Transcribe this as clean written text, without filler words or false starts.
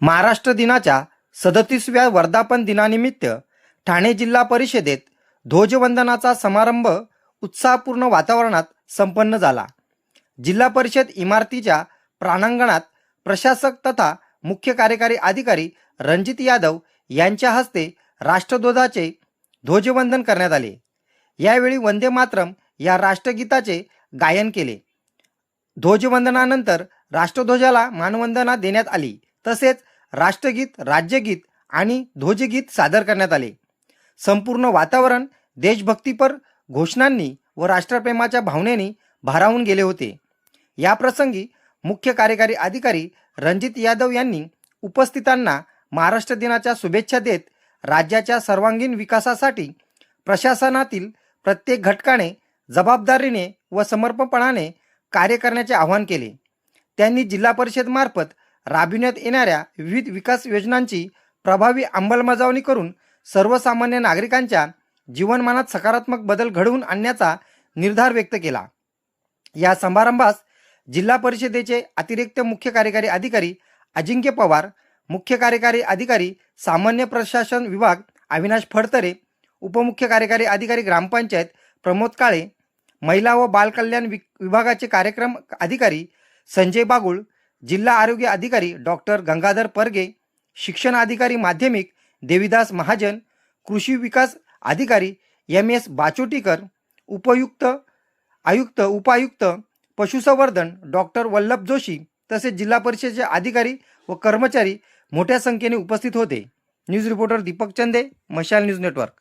महाराष्ट्र दिनाच्या 37व्या वर्धापन दिनानिमित्त ठाणे जिल्हा परिषदेत ध्वजवंदनाचा समारंभ उत्साहपूर्ण वातावरणात संपन्न झाला। जिल्हा परिषद इमारतीच्या प्रांगणात प्रशासक तथा मुख्य कार्यकारी अधिकारी रणजित यादव यांच्या हस्ते राष्ट्रध्वजाचे ध्वजवंदन करण्यात आले। यावेळी वंदे मातरम या राष्ट्रगीताचे गायन केले। ध्वजवंदनानंतर राष्ट्रध्वजाला मानवंदना देण्यात आली, तसेच राष्ट्रगीत, राज्यगीत आणि ध्वजगीत सादर करण्यात आले। संपूर्ण वातावरण देशभक्तीपर घोषणांनी व राष्ट्रप्रेमाच्या भावनेने भारावून गेले होते। या प्रसंगी मुख्य कार्यकारी अधिकारी रणजित यादव यांनी उपस्थितांना महाराष्ट्र दिनाच्या शुभेच्छा देत राज्याच्या सर्वांगीण विकासासाठी प्रशासनातील प्रत्येक घटकाने जबाबदारीने व समर्पणपणाने कार्य करण्याचे आवाहन केले। त्यांनी जिल्हा परिषदेमार्फत राबविण्यात येणाऱ्या विविध विकास योजनांची प्रभावी अंमलबजावणी करून सर्वसामान्य नागरिकांच्या जीवनमानात सकारात्मक बदल घडवून आणण्याचा निर्धार व्यक्त केला। या समारंभास जिल्हा परिषदेचे अतिरिक्त मुख्य कार्यकारी अधिकारी अजिंक्य पवार, मुख्य कार्यकारी अधिकारी सामान्य प्रशासन विभाग अविनाश फडतरे, उपमुख्य कार्यकारी अधिकारी ग्रामपंचायत प्रमोद काळे, महिला व बाल कल्याण विभागाचे कार्यक्रम अधिकारी संजय बागुळ, जिल्हा आरोग्य अधिकारी डॉक्टर गंगाधर परगे, शिक्षण अधिकारी माध्यमिक देविदास महाजन, कृषी विकास अधिकारी MS बाचोटीकर, उपायुक्त पशुसंवर्धन डॉक्टर वल्लभ जोशी तसेच जिल्हा परिषदेचे अधिकारी व कर्मचारी मोठ्या संख्येने उपस्थित होते। न्यूज रिपोर्टर दीपक चंदे, मशाल न्यूज नेटवर्क।